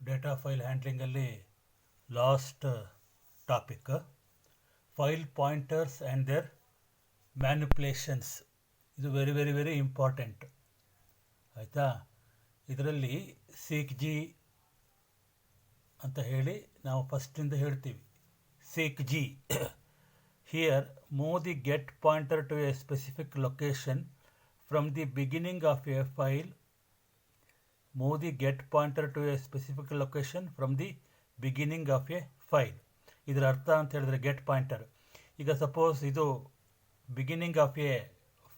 Data file ಹ್ಯಾಂಡ್ಲಿಂಗಲ್ಲಿ last topic file pointers and their manipulations. ಇದು very very very important ಆಯಿತಾ. ಇದರಲ್ಲಿ seek G ಅಂತ ಹೇಳಿ ನಾವು ಫಸ್ಟಿಂದ ಹೇಳ್ತೀವಿ. Seekg here move the get pointer to a specific location from the beginning of a file. Move the get pointer to a specific location from the beginning of a file. ಇದರ ಅರ್ಥ ಅಂತ ಹೇಳಿದ್ರೆ get pointer. ಈಗ suppose ಇದು beginning of a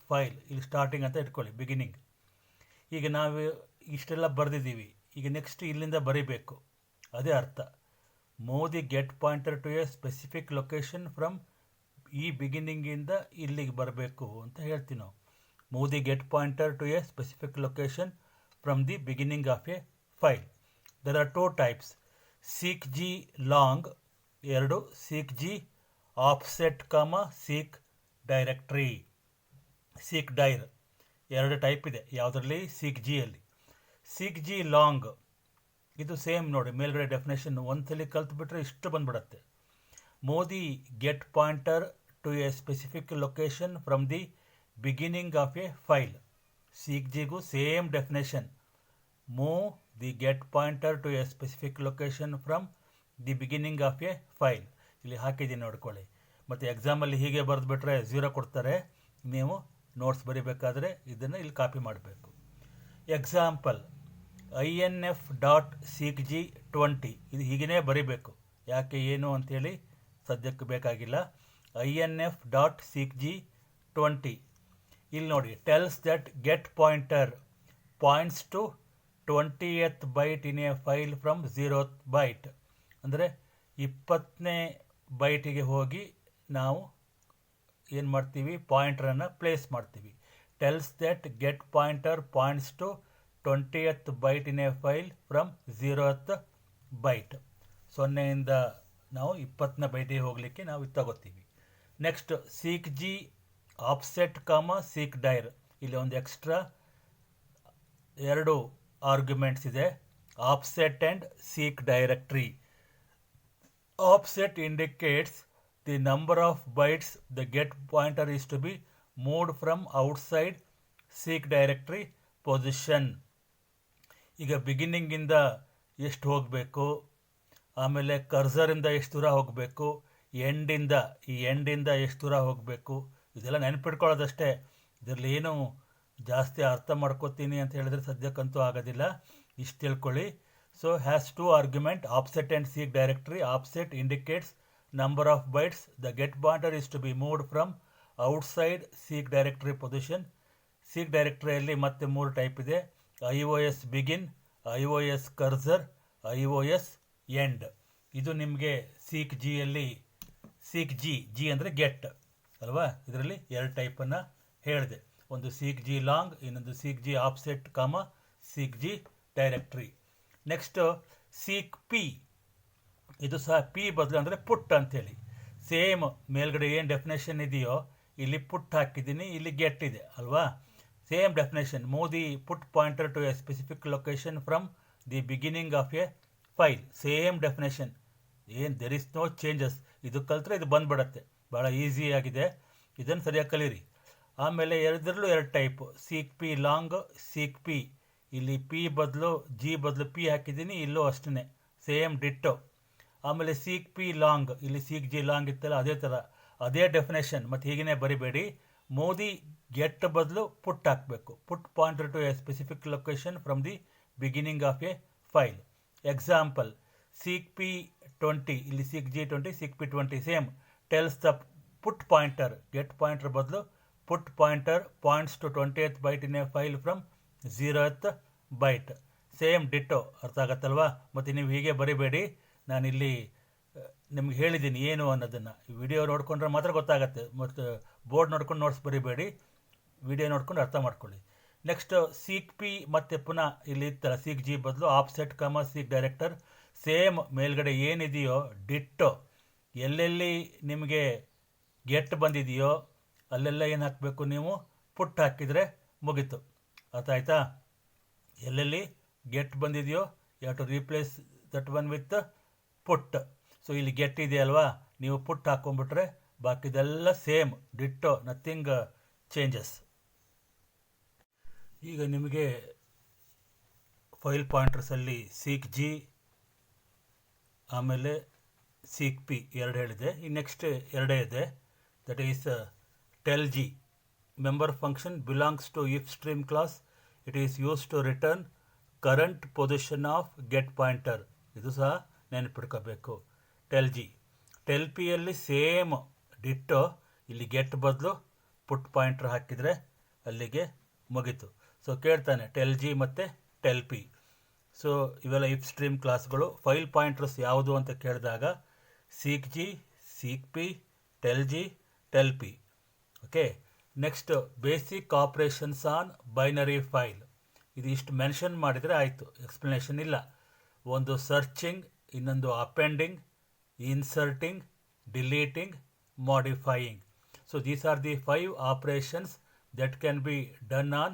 file, ಇಲ್ಲಿ starting ಅಂತ ಇಟ್ಕೊಳ್ಳಿ, beginning. ಈಗ ನಾವು ಇಷ್ಟೆಲ್ಲ ಬರೆದಿದ್ದೀವಿ, ಈಗ ನೆಕ್ಸ್ಟ್ ಇಲ್ಲಿಂದ ಬರೀಬೇಕು, ಅದೇ ಅರ್ಥ. Move the get pointer to a specific location from ಈ ಬಿಗಿನಿಂಗಿಂದ ಇಲ್ಲಿಗೆ ಬರಬೇಕು ಅಂತ ಹೇಳ್ತೀವಿ ನಾವು. Move the get pointer to a specific location from the beginning of a file. There are two types, seek g long, ಎರಡು seek g offset, seek directory, seek dir, ಎರಡು type ಇದೆ. ಯಾವುದರಲ್ಲಿ? seek g ಅಲ್ಲಿ. seek g long ಇದು same ನೋಡಿ, ಮೇಲ್ಗಡೆ definition ಒಂದ್ಸಲಿ ಕಲ್ತ್ಬಿಟ್ರೆ ಇಷ್ಟು ಬಂದ್ಬಿಡತ್ತೆ. Move the get pointer to a specific location from the beginning of a file. seek g ಗೂ same definition. Move the get pointer to a specific location from the beginning of a file. ಇಲ್ಲಿ ಹಾಕಿದ್ದೀನಿ ನೋಡ್ಕೊಳ್ಳಿ. ಮತ್ತು ಎಕ್ಸಾಮಲ್ಲಿ ಹೀಗೆ ಬರೆದುಬಿಟ್ರೆ 0 ಕೊಡ್ತಾರೆ. ನೀವು notes ಬರೀಬೇಕಾದ್ರೆ ಇದನ್ನು ಇಲ್ಲಿ ಕಾಪಿ ಮಾಡಬೇಕು. ಎಕ್ಸಾಂಪಲ್ inf.seekg20, ಇದು ಹೀಗೇ ಬರೀಬೇಕು. ಯಾಕೆ ಏನು ಅಂಥೇಳಿ ಸದ್ಯಕ್ಕೆ ಬೇಕಾಗಿಲ್ಲ. inf.seekg20 ಇಲ್ಲಿ ನೋಡಿ, tells that get pointer points to 20th byte in a file from 0th byte. ಅಂದರೆ 20ನೇ ಬೈಟಿಗೆ ಹೋಗಿ ನಾವು ಏನು ಮಾಡ್ತೀವಿ, ಪಾಯಿಂಟರನ್ನು ಪ್ಲೇಸ್ ಮಾಡ್ತೀವಿ. Tells that get pointer points to 20th byte in a file from 0th byte. 0ಯಿಂದ ನಾವು 20ನೇ ಬೈಟಿಗೆ ಹೋಗಲಿಕ್ಕೆ ನಾವು ಇದು ತಗೋತೀವಿ. Next seek g offset, seek dir. ಇಲ್ಲಿ ಒಂದು ಎಕ್ಸ್ಟ್ರಾ ಎರಡು ಆರ್ಗ್ಯುಮೆಂಟ್ಸ್ ಇದೆ, offset and seek directory. Offset indicates the number of bytes the get pointer is to be moved from outside seek directory position. ಈಗ ಬಿಗಿನಿಂಗಿಂದ ಎಷ್ಟು ಹೋಗಬೇಕು, ಆಮೇಲೆ ಕರ್ಸರಿಂದ ಎಷ್ಟು ದೂರ ಹೋಗಬೇಕು, ಎಂಡಿಂದ ಎಷ್ಟು ದೂರ ಹೋಗಬೇಕು, ಇದೆಲ್ಲ ನೆನಪಿಟ್ಕೊಳ್ಳೋದಷ್ಟೇ. ಇದರಲ್ಲಿ ಏನು ಜಾಸ್ತಿ ಅರ್ಥ ಮಾಡ್ಕೋತೀನಿ ಅಂತ ಹೇಳಿದ್ರೆ ಸದ್ಯಕ್ಕಂತೂ ಆಗೋದಿಲ್ಲ. ಇಷ್ಟು ತಿಳ್ಕೊಳ್ಳಿ. So has two argument, offset and seek directory. Offset indicates number of bytes the get pointer is to be moved from outside seek directory position. ಸೀಕ್ ಡೈರೆಕ್ಟ್ರಿಯಲ್ಲಿ ಮತ್ತೆ 3 ಟೈಪ್ ಇದೆ, IOS begin, IOS cursor, IOS end. ಇದು ನಿಮಗೆ seek ಜಿಯಲ್ಲಿ, seek G ಅಂದರೆ get ಅಲ್ವಾ, ಇದರಲ್ಲಿ 2 ಟೈಪನ್ನು ಹೇಳಿದೆ. ಒಂದು ಸೀಕ್ ಜಿ ಲಾಂಗ್, ಇನ್ನೊಂದು seek g offset, seek G directory. Next seek P. ಇದು ಸಹ ಪಿ ಬದಲು ಅಂದರೆ ಪುಟ್ ಅಂಥೇಳಿ. ಸೇಮ್ ಮೇಲ್ಗಡೆ ಏನು ಡೆಫಿನೇಷನ್ ಇದೆಯೋ ಇಲ್ಲಿ ಪುಟ್ ಹಾಕಿದ್ದೀನಿ, ಇಲ್ಲಿ ಗೆಟ್ ಇದೆ ಅಲ್ವಾ. Same definition. Move the put pointer to a specific location from the beginning of a file. Same definition, ಏನು ದೆರ್ ಇಸ್ ನೋ ಚೇಂಜಸ್. ಇದು ಕಲ್ತ್ರೆ ಇದು ಬಂದ್ಬಿಡತ್ತೆ, ಭಾಳ ಈಸಿಯಾಗಿದೆ. ಇದನ್ನು ಸರಿಯಾಗಿ ಕಲೀರಿ. ಆಮೇಲೆ ಎರಡರಲ್ಲೂ 2 type, seek P long, seek P. ಇಲ್ಲಿ ಪಿ ಬದಲು ಜಿ ಬದಲು ಪಿ ಹಾಕಿದ್ದೀನಿ, ಇಲ್ಲೂ ಅಷ್ಟೇ ಸೇಮ್ ಡಿಟ್ಟೋ. ಆಮೇಲೆ ಸೀಕ್ ಪಿ ಲಾಂಗ್, ಇಲ್ಲಿ ಸೀಕ್ ಜಿ ಲಾಂಗ್ ಇತ್ತಲ್ಲ ಅದೇ ಥರ, ಅದೇ ಡೆಫಿನೇಷನ್. ಮತ್ತು ಹೀಗೇ ಬರಿಬೇಡಿ. ಮೋದಿ ಗೆಟ್ ಬದಲು ಪುಟ್ ಹಾಕಬೇಕು. Put pointer to a specific location from the beginning of a file. Example seek p 20, ಇಲ್ಲಿ seek g 20, seek p 20 same. Tells the put pointer, get pointer ಬದಲು put pointer points to 20th byte in a file from 0th byte. Same ditto. ಅರ್ಥ ಆಗತ್ತಲ್ವಾ. ಮತ್ತು ನೀವು ಹೀಗೆ ಬರಿಬೇಡಿ, ನಾನಿಲ್ಲಿ ನಿಮ್ಗೆ ಹೇಳಿದ್ದೀನಿ ಏನು ಅನ್ನೋದನ್ನು. ವಿಡಿಯೋ ನೋಡಿಕೊಂಡ್ರೆ ಮಾತ್ರ ಗೊತ್ತಾಗತ್ತೆ. ಮತ್ತು ಬೋರ್ಡ್ ನೋಡ್ಕೊಂಡು ನೋಟ್ಸ್ ಬರಿಬೇಡಿ, ವಿಡಿಯೋ ನೋಡ್ಕೊಂಡು ಅರ್ಥ ಮಾಡ್ಕೊಳ್ಳಿ. ನೆಕ್ಸ್ಟ್ ಸೀಕ್ ಪಿ ಮತ್ತು ಪುನಃ ಇಲ್ಲಿ ಇತ್ತಲ್ಲ ಸೀಕ್ ಜಿ ಬದಲು ಆಫ್ಸೆಟ್, ಸೀಕ್ ಡೈರೆಕ್ಟರ್. ಸೇಮ್ ಮೇಲ್ಗಡೆ ಏನಿದೆಯೋ ಡಿಟ್ಟೋ. ಎಲ್ಲೆಲ್ಲಿ ನಿಮಗೆ ಗೆಟ್ ಬಂದಿದೆಯೋ ಅಲ್ಲೆಲ್ಲ ಏನು ಹಾಕಬೇಕು, ನೀವು ಪುಟ್ ಹಾಕಿದರೆ ಮುಗೀತು. ಅರ್ಥ ಆಯ್ತಾ. ಎಲ್ಲೆಲ್ಲಿ ಗೆಟ್ ಬಂದಿದೆಯೋ you have to replace that one with put. So ಇಲ್ಲಿ ಗೆಟ್ ಇದೆಯಲ್ವಾ, ನೀವು ಪುಟ್ ಹಾಕೊಂಡ್ಬಿಟ್ರೆ ಬಾಕಿದೆಲ್ಲ ಸೇಮ್ ಡಿಟ್ಟೋ, ನಥಿಂಗ್ ಚೇಂಜಸ್. ಈಗ ನಿಮಗೆ ಫೈಲ್ ಪಾಯಿಂಟರ್ಸಲ್ಲಿ ಸೀಕ್ ಜಿ ಆಮೇಲೆ ಸೀಕ್ ಪಿ ಎರಡು ಹೇಳಿದೆ. ಈ ನೆಕ್ಸ್ಟ್ ಎರಡೇ ಇದೆ, that is tell g. Member function belongs to ifstream class. It is use to return current position of get pointer. ಇದು ಸಹ ನೆನಪಿಡ್ಕೋಬೇಕು. Tell g. ಟೆಲ್ ಪಿಯಲ್ಲಿ ಸೇಮ್ ಡಿಟ್ಟೋ, ಇಲ್ಲಿ ಗೆಟ್ ಬದಲು ಪುಟ್ ಪಾಯಿಂಟರ್ ಹಾಕಿದರೆ ಅಲ್ಲಿಗೆ ಮುಗೀತು. ಸೊ ಕೇಳ್ತಾನೆ ಟೆಲ್ ಜಿ ಮತ್ತು ಟೆಲ್ ಪಿ. ಸೊ ಇವೆಲ್ಲ ಇಫ್ ಸ್ಟ್ರೀಮ್ ಕ್ಲಾಸ್ಗಳು. ಫೈಲ್ ಪಾಯಿಂಟರ್ಸ್ ಯಾವುದು ಅಂತ ಕೇಳಿದಾಗ seek G, seek P, tell g, tell P. Okay. Next basic operations on binary file. ಇದು ಇಷ್ಟು ಮೆನ್ಷನ್ ಮಾಡಿದರೆ ಆಯಿತು, ಎಕ್ಸ್ಪ್ಲನೇಷನ್ ಇಲ್ಲ. ಒಂದು ಸರ್ಚಿಂಗ್, ಇನ್ನೊಂದು appending, inserting, deleting, modifying. So these are the 5 operations that can be done on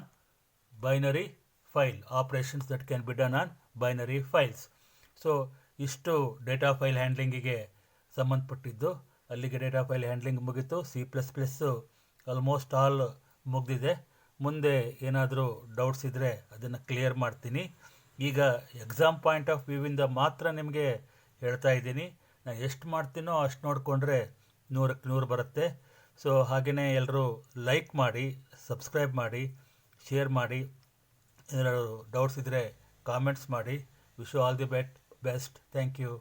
binary file. Operations that can be done on binary files. So ಇಷ್ಟು data file ಹ್ಯಾಂಡ್ಲಿಂಗಿಗೆ ಸಂಬಂಧಪಟ್ಟಿದ್ದು. ಅಲ್ಲಿಗೆ ಡೇಟಾ ಫೈಲ್ ಹ್ಯಾಂಡ್ಲಿಂಗ್ ಮುಗೀತು. C++ almost all ಮುಗಿದಿದೆ. ಮುಂದೆ ಏನಾದರೂ doubts ಇದ್ದರೆ ಅದನ್ನು clear ಮಾಡ್ತೀನಿ. ಈಗ ಎಕ್ಸಾಮ್ ಪಾಯಿಂಟ್ ಆಫ್ ವ್ಯೂವಿಂದ ಮಾತ್ರ ನಿಮಗೆ ಹೇಳ್ತಾ ಇದ್ದೀನಿ. ನಾನು ಎಷ್ಟು ಮಾಡ್ತೀನೋ ಅಷ್ಟು ನೋಡಿಕೊಂಡ್ರೆ 100ಕ್ಕೆ 100 ಬರುತ್ತೆ. ಸೊ ಹಾಗೆಯೇ ಎಲ್ಲರೂ ಲೈಕ್ ಮಾಡಿ, ಸಬ್ಸ್ಕ್ರೈಬ್ ಮಾಡಿ, ಶೇರ್ ಮಾಡಿ. ಏನಾದರೂ ಡೌಟ್ಸ್ ಇದ್ದರೆ ಕಾಮೆಂಟ್ಸ್ ಮಾಡಿ. Wish you all the best. Thank you.